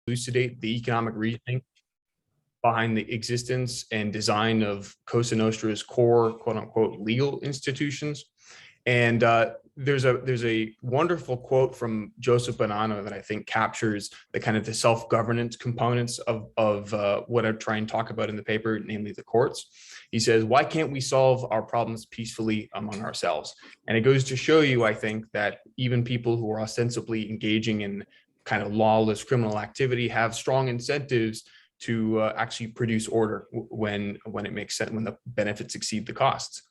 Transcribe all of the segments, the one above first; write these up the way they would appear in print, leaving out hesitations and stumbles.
elucidate the economic reasoning behind the existence and design of Cosa Nostra's core, quote unquote, legal institutions. And there's a wonderful quote from Joseph Bonanno that I think captures the kind of the self-governance components of what I try and talk about in the paper, namely the courts. He says, why can't we solve our problems peacefully among ourselves? And it goes to show you, I think, that even people who are ostensibly engaging in kind of lawless criminal activity have strong incentives to actually produce order when it makes sense, when the benefits exceed the costs.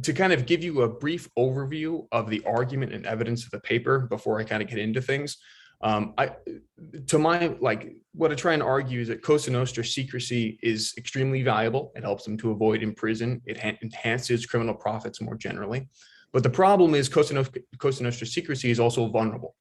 To kind of give you a brief overview of the argument and evidence of the paper before I kind of get into things, what I try and argue is that Cosa Nostra secrecy is extremely valuable. It helps them to avoid imprison. It enhances criminal profits more generally. But the problem is Cosa Nostra secrecy is also vulnerable.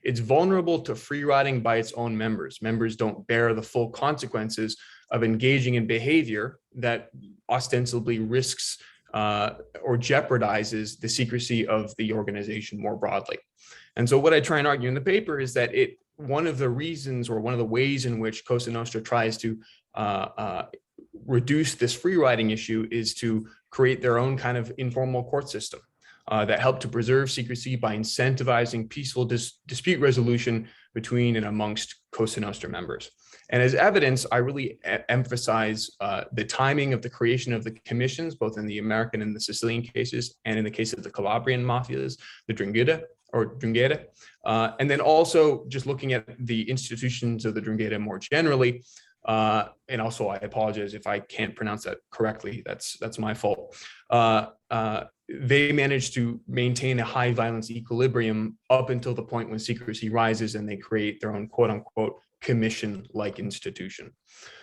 It's vulnerable to free riding by its own members. Members don't bear the full consequences of engaging in behavior that ostensibly risks or jeopardizes the secrecy of the organization more broadly. And so what I try and argue in the paper is that one of the reasons or one of the ways in which Cosa Nostra tries to reduce this free riding issue is to create their own kind of informal court system that help to preserve secrecy by incentivizing peaceful dispute resolution between and amongst Cosa Nostra members. And as evidence, I really emphasize the timing of the creation of the commissions, both in the American and the Sicilian cases, and in the case of the Calabrian mafias, the Drangheta. And then also just looking at the institutions of the Drangheta more generally. And also, I apologize if I can't pronounce that correctly. That's my fault. They managed to maintain a high violence equilibrium up until the point when secrecy rises and they create their own quote unquote commission-like institution.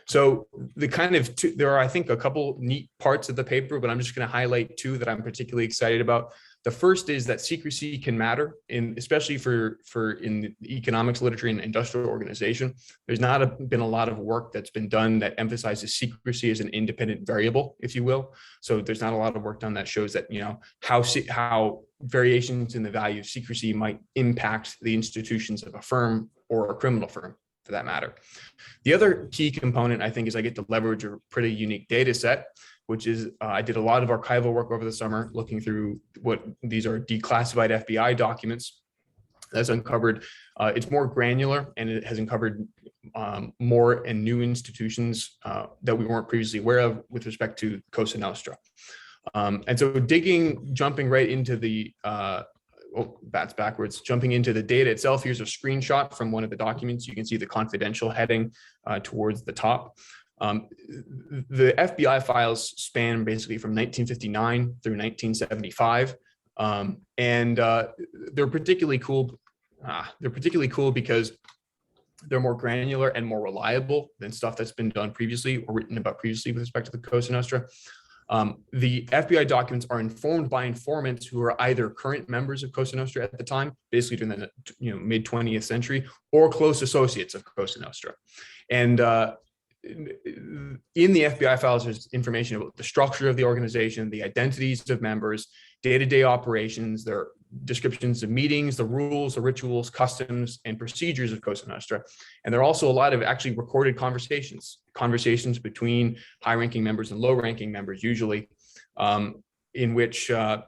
So there are, I think, a couple neat parts of the paper, but I'm just going to highlight two that I'm particularly excited about. The first is that secrecy can matter, especially for in the economics literature and industrial organization. There's not been a lot of work that's been done that emphasizes secrecy as an independent variable, if you will. So there's not a lot of work done that shows that, how variations in the value of secrecy might impact the institutions of a firm or a criminal firm, for that matter. The other key component, I think, is I get to leverage a pretty unique data set, which is I did a lot of archival work over the summer looking through what these are declassified FBI documents. That's uncovered, it's more granular, and it has uncovered more and new institutions that we weren't previously aware of with respect to Cosa Nostra. And so jumping right into the, that's backwards, jumping into the data itself, here's a screenshot from one of the documents. You can see the confidential heading towards the top. The FBI files span basically from 1959 through 1975, and they're particularly cool. They're particularly cool because they're more granular and more reliable than stuff that's been done previously or written about previously with respect to the Cosa Nostra. The FBI documents are informed by informants who are either current members of Cosa Nostra at the time, basically during the mid 20th century, or close associates of Cosa Nostra. And in the FBI files, there's information about the structure of the organization, the identities of members, day-to-day operations, their descriptions of meetings, the rules, the rituals, customs, and procedures of Cosa Nostra. And there are also a lot of actually recorded conversations between high-ranking members and low-ranking members, usually, in which the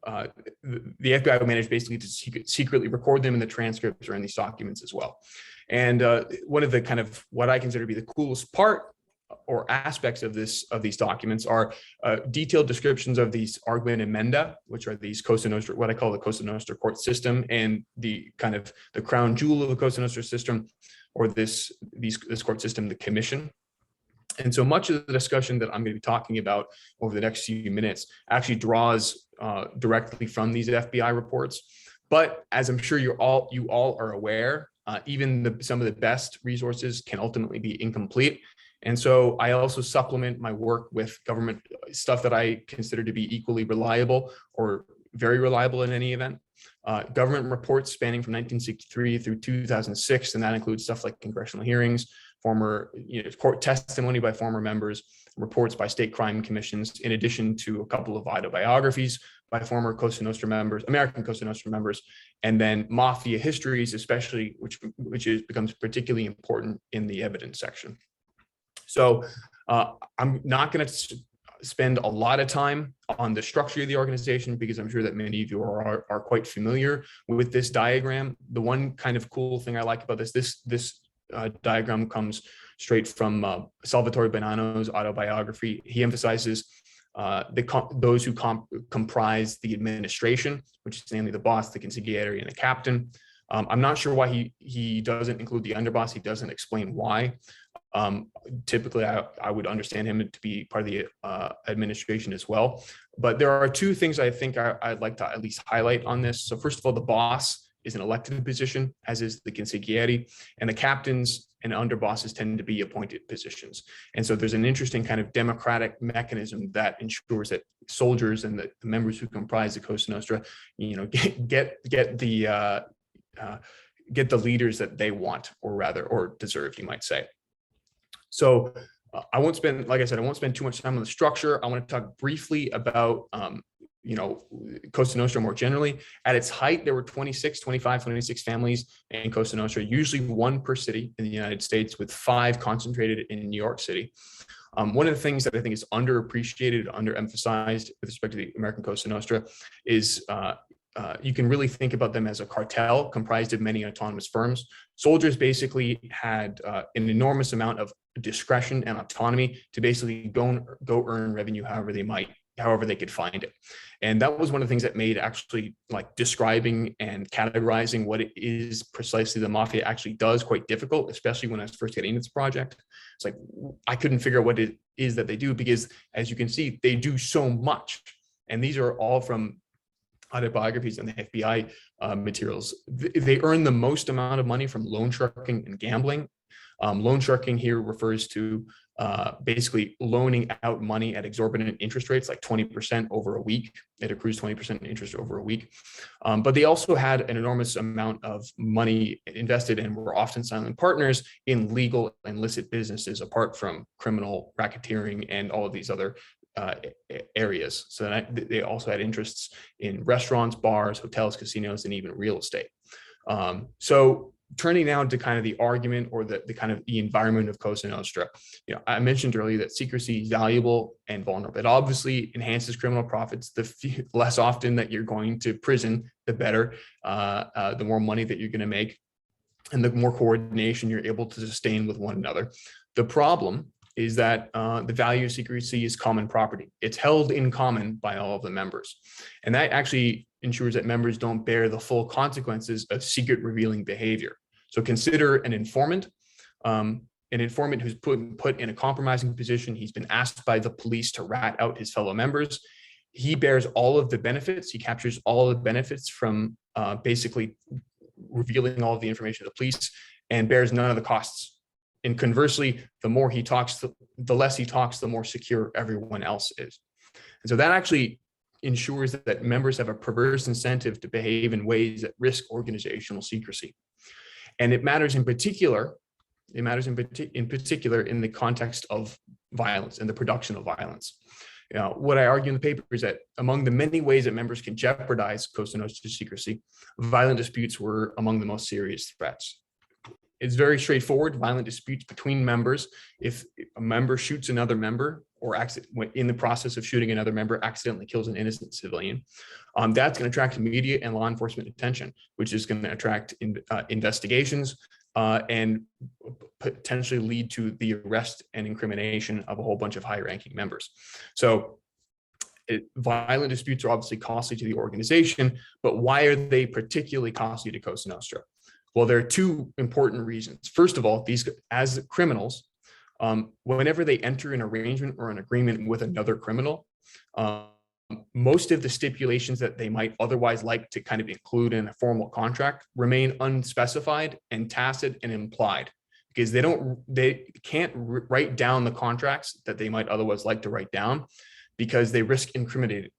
FBI managed basically to secretly record them in the transcripts or in these documents as well. And one of the kind of what I consider to be the coolest part or aspects of these documents are detailed descriptions of these argument emenda, which are these Cosa Nostra, what I call the Cosa Nostra court system, and the kind of the crown jewel of the Cosa Nostra system, or this court system, the commission. And so much of the discussion that I'm going to be talking about over the next few minutes actually draws directly from these FBI reports. But as I'm sure you all are aware, even some of the best resources can ultimately be incomplete. And so I also supplement my work with government stuff that I consider to be equally reliable or very reliable in any event. Government reports spanning from 1963 through 2006, and that includes stuff like congressional hearings, former court testimony by former members, reports by state crime commissions, in addition to a couple of autobiographies by former Cosa Nostra members, American Cosa Nostra members, and then mafia histories, especially, becomes particularly important in the evidence section. So I'm not going to spend a lot of time on the structure of the organization, because I'm sure that many of you are quite familiar with this diagram. The one kind of cool thing I like about this diagram comes straight from Salvatore Bonanno's autobiography. He emphasizes those who comprise the administration, which is namely the boss, the consigliere, and the captain. I'm not sure why he doesn't include the underboss. He doesn't explain why. Typically, I would understand him to be part of the administration as well. But there are two things I think I'd like to at least highlight on this. So first of all, the boss is an elected position, as is the consigliere, and the captains and underbosses tend to be appointed positions. And so there's an interesting kind of democratic mechanism that ensures that soldiers and the members who comprise the Cosa Nostra, get the leaders that they want, or deserve, you might say. So I won't spend, like I said, I won't spend too much time on the structure. I want to talk briefly about, Cosa Nostra more generally. At its height, there were 26 families in Cosa Nostra, usually one per city in the United States, with 5 concentrated in New York City. One of the things that I think is underappreciated, underemphasized with respect to the American Cosa Nostra is you can really think about them as a cartel comprised of many autonomous firms. Soldiers basically had an enormous amount of discretion and autonomy to basically go earn revenue however they could find it. And that was one of the things that made actually like describing and categorizing what it is precisely the mafia actually does quite difficult, especially when I was first getting into this project. It's like, I couldn't figure out what it is that they do, because as you can see, they do so much. And these are all from autobiographies and the FBI materials. They earn the most amount of money from loan sharking and gambling. Loan sharking here refers to basically loaning out money at exorbitant interest rates, like 20% over a week. It accrues 20% interest over a week. But they also had an enormous amount of money invested and were often silent partners in legal and illicit businesses, apart from criminal racketeering and all of these other areas. So they also had interests in restaurants, bars, hotels, casinos, and even real estate. So turning now to kind of the argument, or the kind of the environment of Cosa Nostra. I mentioned earlier that secrecy is valuable and vulnerable. It obviously enhances criminal profits. The less often that you're going to prison, the better, the more money that you're going to make, and the more coordination you're able to sustain with one another. The problem is that the value of secrecy is common property. It's held in common by all of the members. And that actually ensures that members don't bear the full consequences of secret revealing behavior. So consider an informant who's put in a compromising position. He's been asked by the police to rat out his fellow members. He bears all of the benefits. He captures all of the benefits from basically revealing all of the information to the police, and bears none of the costs. And conversely, the more he talks, the less he talks, the more secure everyone else is. And so that actually ensures that members have a perverse incentive to behave in ways that risk organizational secrecy. And it matters in particular, in the context of violence and the production of violence. What I argue in the paper is that among the many ways that members can jeopardize Cosa Nostra's secrecy, violent disputes were among the most serious threats. It's very straightforward. Violent disputes between members. If a member shoots another member, or in the process of shooting another member, accidentally kills an innocent civilian, that's going to attract immediate and law enforcement attention, which is going to attract investigations and potentially lead to the arrest and incrimination of a whole bunch of high-ranking members. So violent disputes are obviously costly to the organization, but why are they particularly costly to Cosa Nostra? Well, there are two important reasons. First of all, these, as criminals, whenever they enter an arrangement or an agreement with another criminal, most of the stipulations that they might otherwise like to kind of include in a formal contract remain unspecified and tacit and implied, because they can't write down the contracts that they might otherwise like to write down, because they risk incriminating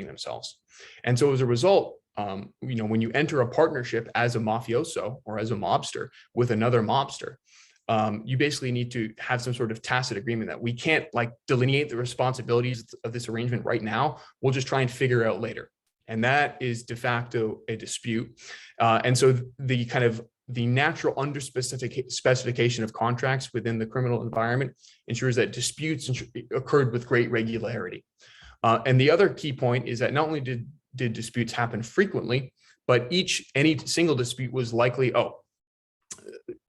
themselves. And so as a result, when you enter a partnership as a mafioso or as a mobster with another mobster, you basically need to have some sort of tacit agreement that we can't like delineate the responsibilities of this arrangement right now. We'll just try and figure it out later. And that is de facto a dispute. And so the kind of the natural specification of contracts within the criminal environment ensures that disputes occurred with great regularity. And the other key point is that not only did disputes happen frequently, but any single dispute was likely,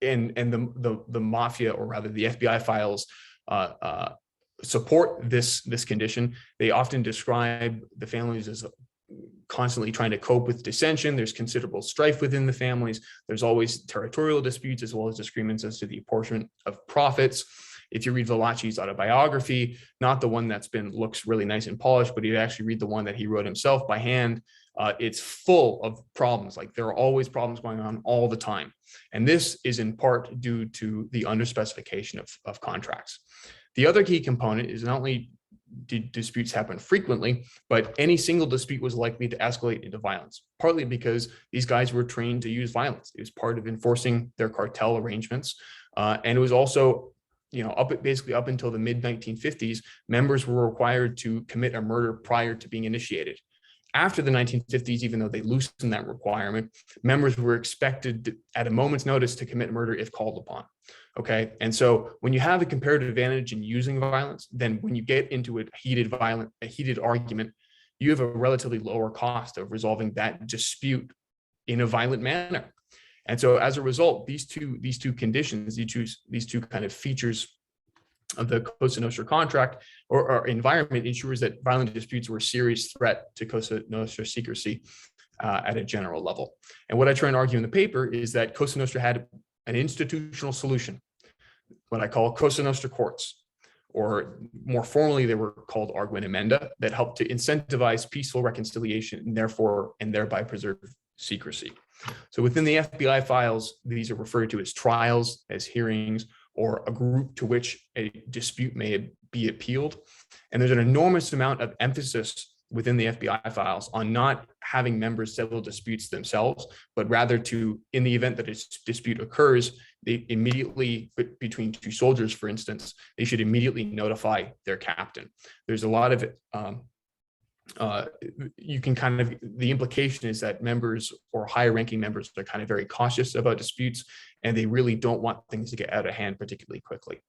and the mafia, or rather the FBI files, support this condition. They often describe the families as constantly trying to cope with dissension. There's considerable strife within the families. There's always territorial disputes, as well as disagreements as to the apportionment of profits. If you read Valachi's autobiography, not the one that's looks really nice and polished, but you actually read the one that he wrote himself by hand, it's full of problems. Like, there are always problems going on all the time. And this is in part due to the underspecification of contracts. The other key component is not only did disputes happen frequently, but any single dispute was likely to escalate into violence, partly because these guys were trained to use violence. It was part of enforcing their cartel arrangements. And it was also, basically up until the mid-1950s, members were required to commit a murder prior to being initiated. After the 1950s, even though they loosened that requirement, members were expected at a moment's notice to commit murder if called upon. Okay. And so when you have a comparative advantage in using violence, then when you get into a heated argument, you have a relatively lower cost of resolving that dispute in a violent manner. And so as a result, these two conditions, these two kind of features of the Cosa Nostra contract or environment ensures that violent disputes were a serious threat to Cosa Nostra secrecy at a general level. And what I try and argue in the paper is that Cosa Nostra had an institutional solution, what I call Cosa Nostra courts, or more formally, they were called argumenta, that helped to incentivize peaceful reconciliation and thereby preserve secrecy. So within the FBI files, these are referred to as trials, as hearings, or a group to which a dispute may be appealed. And there's an enormous amount of emphasis within the FBI files on not having members settle disputes themselves, but rather to, in the event that a dispute occurs, they immediately, between two soldiers, for instance, they should immediately notify their captain. There's a lot of the implication is that members or higher ranking members are kind of very cautious about disputes, and they really don't want things to get out of hand particularly quickly.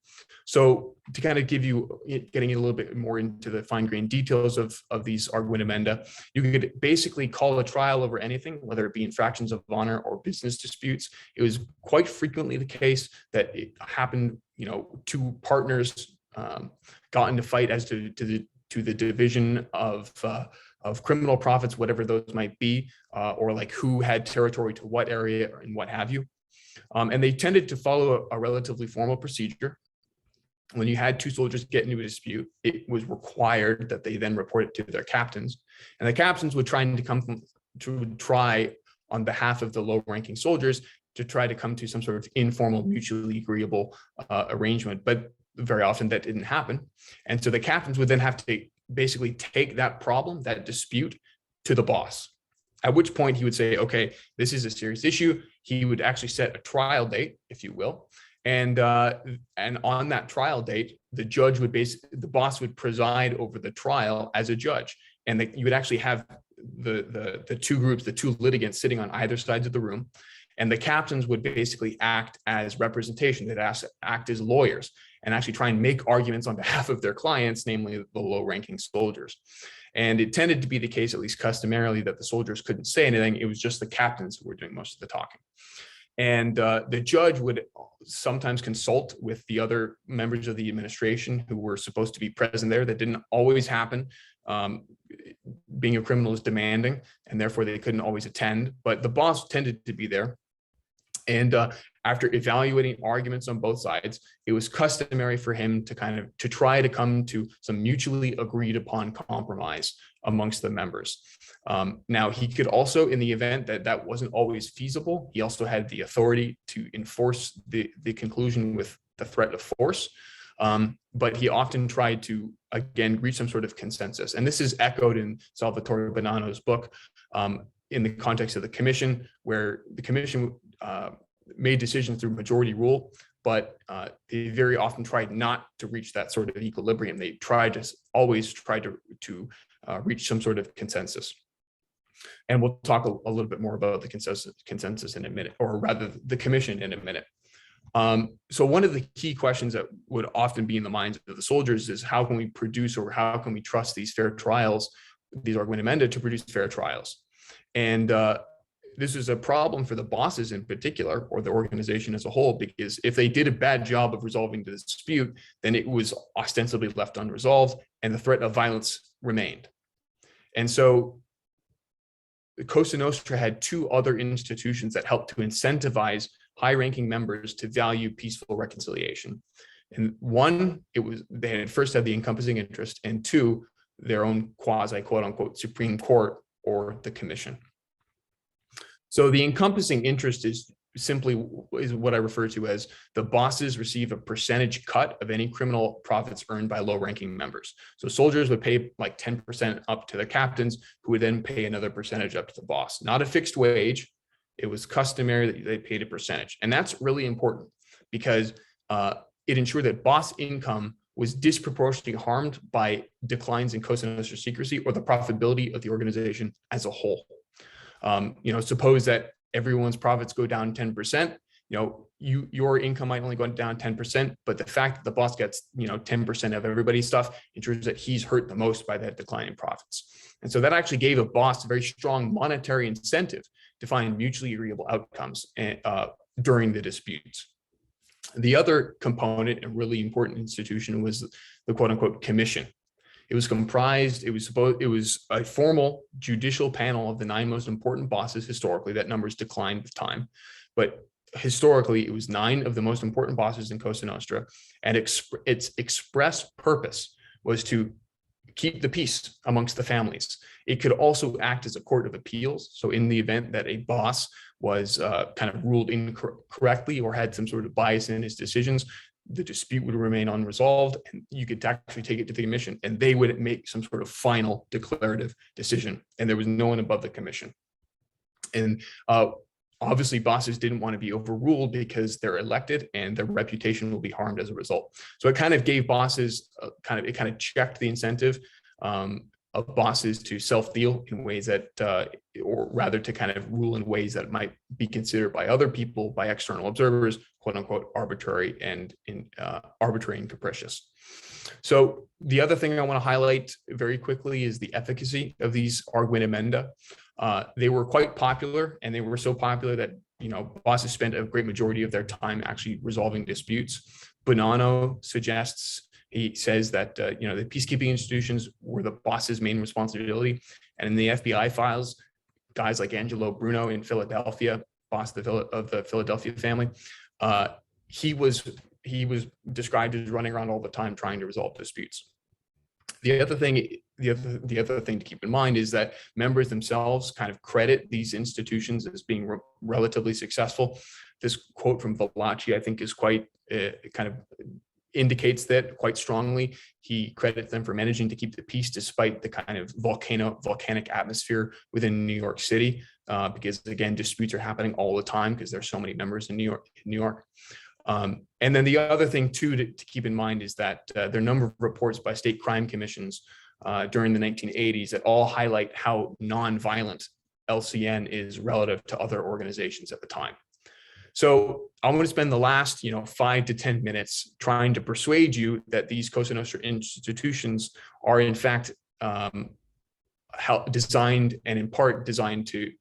So to kind of getting a little bit more into the fine-grained details of these argumenta, you could basically call a trial over anything, whether it be infractions of honor or business disputes. It was quite frequently the case that it happened, two partners got into fight as to the division of criminal profits, whatever those might be, or like who had territory to what area and what have you. And they tended to follow a relatively formal procedure. When you had two soldiers get into a dispute, it was required that they then report it to their captains, and the captains would try on behalf of the low-ranking soldiers to try to come to some sort of informal, mutually agreeable arrangement. But very often that didn't happen. And so the captains would then have to basically take that problem, that dispute, to the boss, at which point he would say, okay, this is a serious issue. He would actually set a trial date, if you will. And on that trial date, the boss would preside over the trial as a judge. And you would actually have the two groups, the two litigants sitting on either sides of the room. And the captains would basically act as representation. They'd act as lawyers and actually try and make arguments on behalf of their clients, namely the low-ranking soldiers. And it tended to be the case, at least customarily, that the soldiers couldn't say anything. It was just the captains who were doing most of the talking. And the judge would sometimes consult with the other members of the administration who were supposed to be present there. That didn't always happen. Being a criminal is demanding, and therefore they couldn't always attend. But the boss tended to be there. And after evaluating arguments on both sides, it was customary for him to try to come to some mutually agreed upon compromise amongst the members. Now, he could also, in the event that wasn't always feasible, he also had the authority to enforce the conclusion with the threat of force. But he often tried to, again, reach some sort of consensus. And this is echoed in Salvatore Bonanno's book in the context of the commission, where the commission made decisions through majority rule. but they very often tried not to reach that sort of equilibrium. They always tried to reach some sort of consensus. And we'll talk a little bit more about the consensus in a minute, or rather the commission in a minute. So one of the key questions that would often be in the minds of the soldiers is, how can we produce, or how can we trust these fair trials, these argumenta, to produce fair trials? And this is a problem for the bosses in particular, or the organization as a whole, because if they did a bad job of resolving the dispute, then it was ostensibly left unresolved and the threat of violence remained. And so Cosa Nostra had two other institutions that helped to incentivize high-ranking members to value peaceful reconciliation. And one, they had first had the encompassing interest, and two, their own quasi, quote unquote, Supreme Court, or the commission. So the encompassing interest is what I refer to as the bosses receive a percentage cut of any criminal profits earned by low-ranking members. So soldiers would pay like 10% up to the captains, who would then pay another percentage up to the boss. Not a fixed wage. It was customary that they paid a percentage. And that's really important, because it ensured that boss income was disproportionately harmed by declines in Cosa Nostra secrecy or the profitability of the organization as a whole. Suppose that everyone's profits go down 10%, your income might only go down 10%, but the fact that the boss gets, 10% of everybody's stuff ensures that he's hurt the most by that decline in profits. And so that actually gave a boss a very strong monetary incentive to find mutually agreeable outcomes during the disputes. The other component and really important institution was the quote unquote commission. It was a formal judicial panel of the 9 most important bosses historically. That number's declined with time, but historically it was 9 of the most important bosses in Cosa Nostra, and its express purpose was to keep the peace amongst the families. It could also act as a court of appeals. So in the event that a boss was kind of ruled incorrectly or had some sort of bias in his decisions, the dispute would remain unresolved, and you could actually take it to the commission, and they would make some sort of final declarative decision, and there was no one above the commission. And obviously bosses didn't want to be overruled because they're elected and their reputation will be harmed as a result. So it kind of gave bosses it kind of checked the incentive of bosses to self-deal in ways that, or rather to kind of rule in ways that might be considered by other people, by external observers, quote unquote, arbitrary and capricious. So the other thing I want to highlight very quickly is the efficacy of these argumenta. They were quite popular, and they were so popular that bosses spent a great majority of their time actually resolving disputes. Bonanno suggests, he says that the peacekeeping institutions were the boss's main responsibility, and in the FBI files, guys like Angelo Bruno in Philadelphia, boss of the Philadelphia family, he was described as running around all the time trying to resolve disputes. The other thing to keep in mind is that members themselves kind of credit these institutions as being relatively successful. This quote from Valachi, I think, is quite kind of indicates that quite strongly. He credits them for managing to keep the peace despite the kind of volcanic atmosphere within New York City, because again, disputes are happening all the time because there's so many members in New York. And then the other thing too to keep in mind is that there are a number of reports by state crime commissions during the 1980s that all highlight how nonviolent LCN is relative to other organizations at the time. So I'm going to spend the last 5 to 10 minutes trying to persuade you that these Cosa Nostra institutions are in fact designed, and in part designed to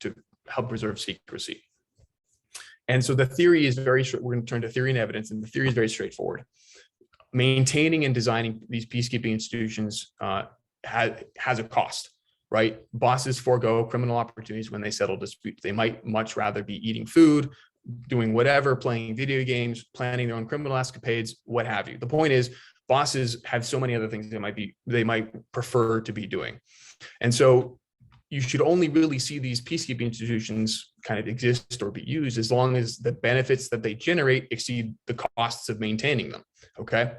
help preserve secrecy. And so the theory is we're going to turn to theory and evidence, and the theory is very straightforward. Maintaining and designing these peacekeeping institutions has a cost, right? Bosses forego criminal opportunities when they settle disputes. They might much rather be eating food, doing whatever, playing video games, planning their own criminal escapades, what have you. The point is, bosses have so many other things they might prefer to be doing. And so you should only really see these peacekeeping institutions kind of exist or be used as long as the benefits that they generate exceed the costs of maintaining them, okay?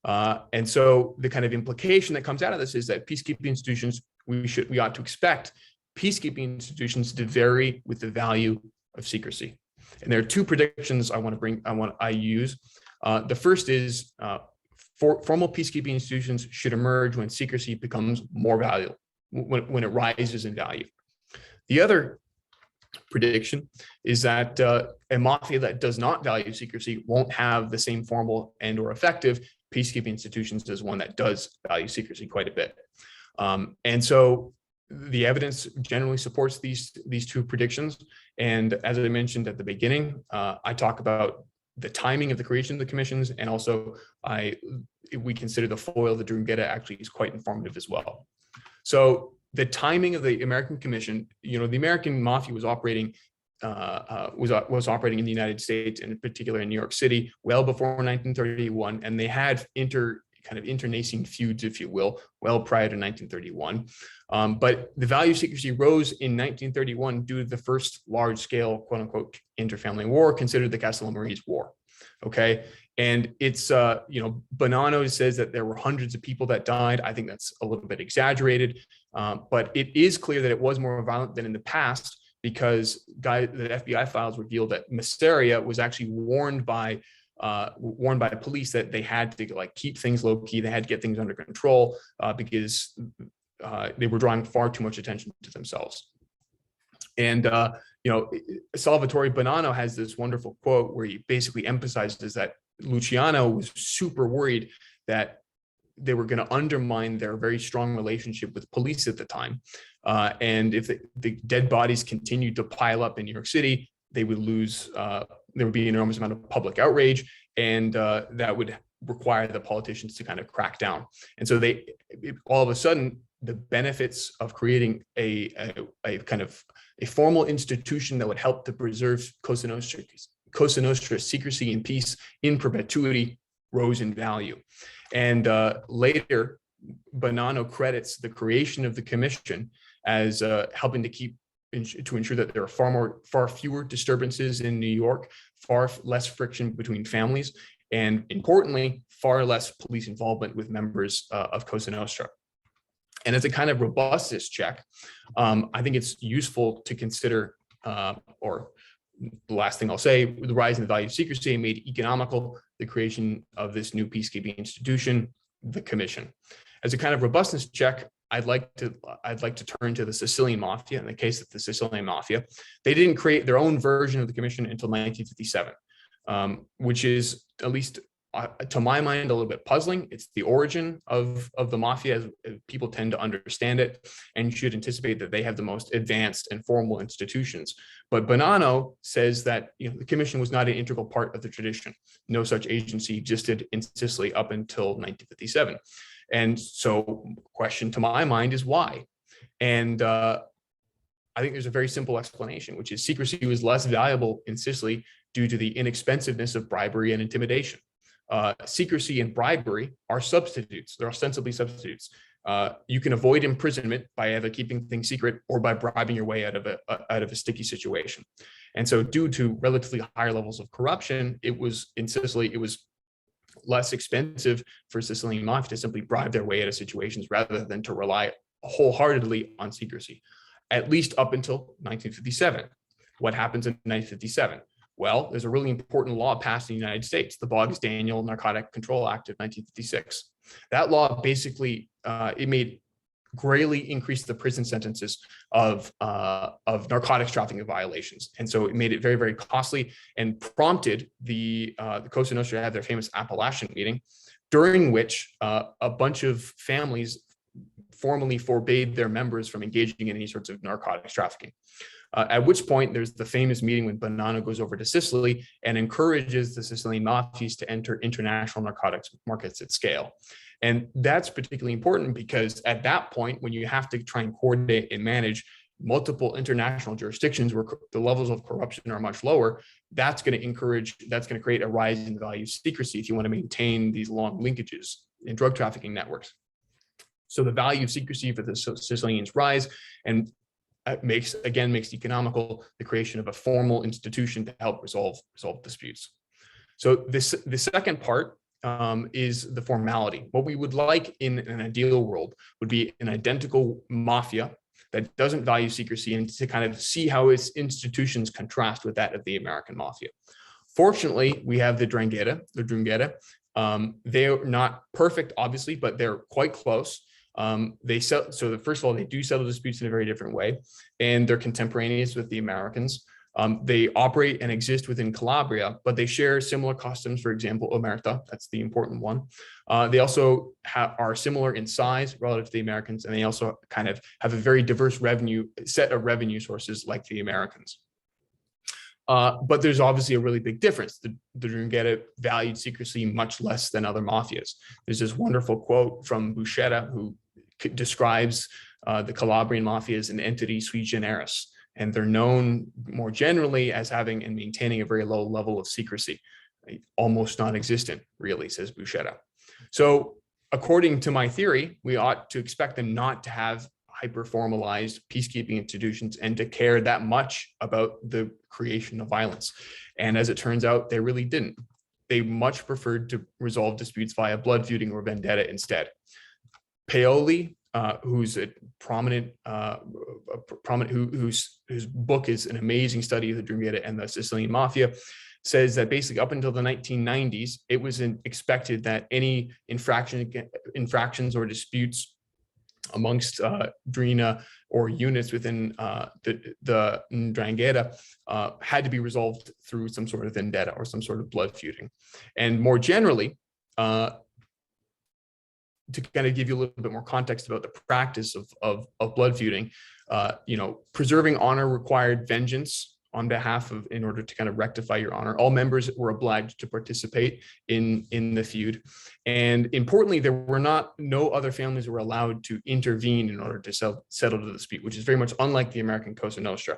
And so the kind of implication that comes out of this is that peacekeeping institutions, we ought to expect peacekeeping institutions to vary with the value of secrecy. And there are 2 predictions I use. The first is formal peacekeeping institutions should emerge when secrecy becomes more valuable, when it rises in value. The other prediction is that a mafia that does not value secrecy won't have the same formal and or effective peacekeeping institutions as one that does value secrecy quite a bit. And so the evidence generally supports these two predictions. And as I mentioned at the beginning, I talk about the timing of the creation of the commissions, and also we consider the foil, the Drangheta, actually is quite informative as well. So the timing of the American Commission, the American mafia was operating in the United States, and in particular in New York City, well before 1931, and they had internecine feuds, if you will, well prior to 1931. But the value of secrecy rose in 1931 due to the first large-scale, quote-unquote, interfamily war, considered the Castellammarise War. Okay, and it's Bonanno says that there were hundreds of people that died. I think that's a little bit exaggerated, but it is clear that it was more violent than in the past, because the FBI files revealed that Masseria was actually warned by police that they had to keep things low key. They had to get things under control because they were drawing far too much attention to themselves. And Salvatore Bonanno has this wonderful quote where he basically emphasizes that Luciano was super worried that they were going to undermine their very strong relationship with police at the time. And if the dead bodies continued to pile up in New York City, they would lose, there would be an enormous amount of public outrage, and that would require the politicians to kind of crack down. And so all of a sudden, the benefits of creating a kind of a formal institution that would help to preserve Cosa Nostra secrecy and peace in perpetuity rose in value. And later, Bonanno credits the creation of the commission as helping to ensure that there are far fewer disturbances in New York, far less friction between families, and importantly, far less police involvement with members of Cosa Nostra. And as a kind of robustness check, I think it's useful to consider, or the last thing I'll say, the rise in the value of secrecy made economical the creation of this new peacekeeping institution, the commission. As a kind of robustness check, I'd like to turn to the Sicilian Mafia. In the case of the Sicilian Mafia, they didn't create their own version of the commission until 1957, which is, at least to my mind, a little bit puzzling. It's the origin of the mafia, as people tend to understand it, and you should anticipate that they have the most advanced and formal institutions. But Bonanno says that the commission was not an integral part of the tradition. No such agency existed in Sicily up until 1957. And so question to my mind is why? And I think there's a very simple explanation, which is secrecy was less valuable in Sicily due to the inexpensiveness of bribery and intimidation. Secrecy and bribery are substitutes. They're ostensibly substitutes. You can avoid imprisonment by either keeping things secret or by bribing your way out of a sticky situation. And so due to relatively higher levels of corruption, in Sicily, it was less expensive for Sicilian mafia to simply bribe their way out of situations rather than to rely wholeheartedly on secrecy, at least up until 1957. What happens in 1957? Well, there's a really important law passed in the United States, the Boggs-Daniel Narcotic Control Act of 1956. That law basically, it greatly increased the prison sentences of narcotics trafficking violations. And so it made it very, very costly and prompted the Cosa Nostra to have their famous Appalachian meeting, during which a bunch of families formally forbade their members from engaging in any sorts of narcotics trafficking. At which point there's the famous meeting when Bonanno goes over to Sicily and encourages the Sicilian mafias to enter international narcotics markets at scale. And that's particularly important because at that point, when you have to try and coordinate and manage multiple international jurisdictions where the levels of corruption are much lower, that's going to create a rise in the value of secrecy if you want to maintain these long linkages in drug trafficking networks. So the value of secrecy for the Sicilians rise, and makes economical the creation of a formal institution to help resolve disputes. So the second part is the formality. What we would like in an ideal world would be an identical mafia that doesn't value secrecy, and to kind of see how its institutions contrast with that of the American mafia. Fortunately, we have the 'Ndrangheta. They're not perfect, obviously, but they're quite close. First of all, they do settle disputes in a very different way, and they're contemporaneous with the Americans. They operate and exist within Calabria, but they share similar customs. For example, omerta, that's the important one. They also are similar in size relative to the Americans, and they also kind of have a very diverse set of revenue sources like the Americans. But there's obviously a really big difference. The 'Ndrangheta valued secrecy much less than other mafias. There's this wonderful quote from Buscetta, who describes the Calabrian mafia as an entity sui generis, and they're known more generally as having and maintaining a very low level of secrecy, almost non-existent, really, says Buscetta. So according to my theory, we ought to expect them not to have hyper-formalized peacekeeping institutions and to care that much about the creation of violence. And as it turns out, they really didn't. They much preferred to resolve disputes via blood feuding or vendetta instead. Paoli, who's a whose book is an amazing study of the 'Ndrangheta and the Sicilian mafia, says that basically up until the 1990s, it was expected that any infractions or disputes amongst Drina or units within the 'Ndrangheta had to be resolved through some sort of vendetta or some sort of blood feuding. And more generally, to kind of give you a little bit more context about the practice of blood feuding, preserving honor required vengeance on behalf of, in order to kind of rectify your honor. All members were obliged to participate in the feud. And importantly, no other families were allowed to intervene in order to settle the dispute, which is very much unlike the American Cosa Nostra,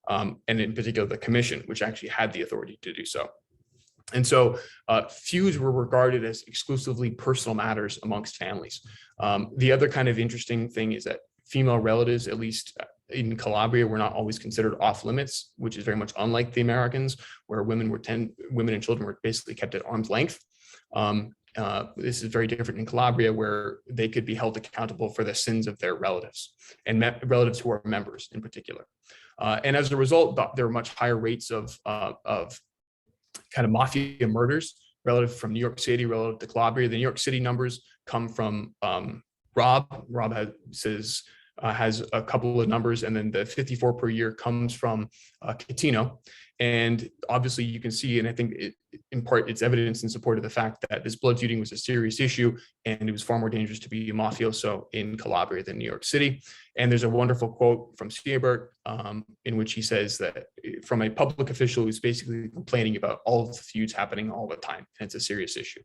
and in particular the commission, which actually had the authority to do so. And so feuds were regarded as exclusively personal matters amongst families. The other kind of interesting thing is that female relatives, at least in Calabria, were not always considered off limits, which is very much unlike the Americans, where women and children were basically kept at arm's length. This is very different in Calabria, where they could be held accountable for the sins of their relatives, and relatives who are members in particular. And as a result, there were much higher rates of kind of mafia murders relative from New York City relative to Calabria. The New York City numbers come from Rob. Rob has a couple of numbers, and then the 54 per year comes from Catino. And obviously you can see, and I think in part it's evidence in support of the fact that this blood feuding was a serious issue, and it was far more dangerous to be a mafioso in Calabria than New York City. And there's a wonderful quote from Siebert in which he says that from a public official who's basically complaining about all of the feuds happening all the time, and it's a serious issue.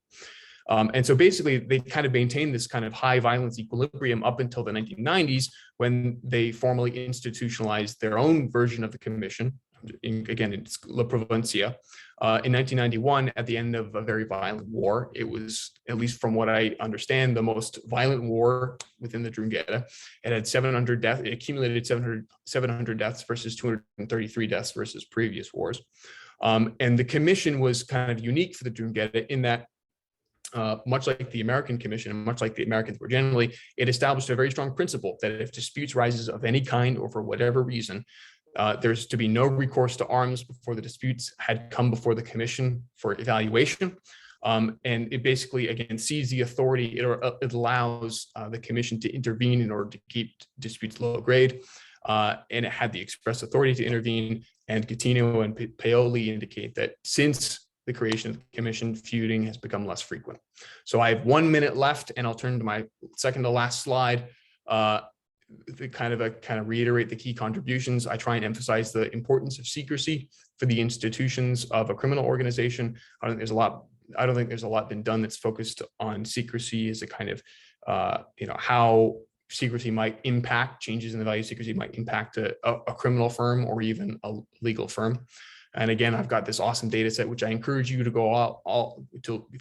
And so basically they kind of maintained this kind of high violence equilibrium up until the 1990s, when they formally institutionalized their own version of the commission. Again, it's La Provincia. In 1991, at the end of a very violent war, it was, at least from what I understand, the most violent war within the 'Ndrangheta. It had 700 deaths. It accumulated 700 deaths versus 233 deaths versus previous wars. And the commission was kind of unique for the 'Ndrangheta in that, much like the American Commission and much like the Americans were generally, it established a very strong principle that if disputes rises of any kind or for whatever reason, there's to be no recourse to arms before the disputes had come before the commission for evaluation. And it basically, again, sees the authority, it allows the commission to intervene in order to keep disputes low grade. And it had the express authority to intervene. And Catino and Paoli indicate that since the creation of the commission, feuding has become less frequent. So I have 1 minute left, and I'll turn to my second to last slide. To kind of reiterate the key contributions. I try and emphasize the importance of secrecy for the institutions of a criminal organization. I don't think there's a lot been done that's focused on secrecy as a kind of how secrecy might impact, changes in the value of secrecy might impact a criminal firm or even a legal firm. And again, I've got this awesome data set, which I encourage you to go out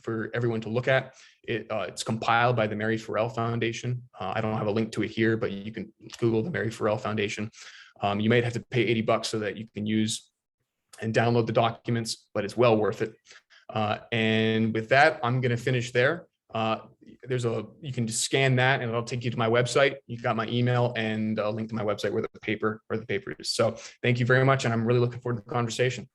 for everyone to look at. It's compiled by the Mary Farrell Foundation. I don't have a link to it here, but you can Google the Mary Farrell Foundation. You might have to pay $80 so that you can use and download the documents, but it's well worth it. And with that, I'm going to finish there. You can just scan that and it'll take you to my website. You've got my email and a link to my website where the paper is. So thank you very much. And I'm really looking forward to the conversation.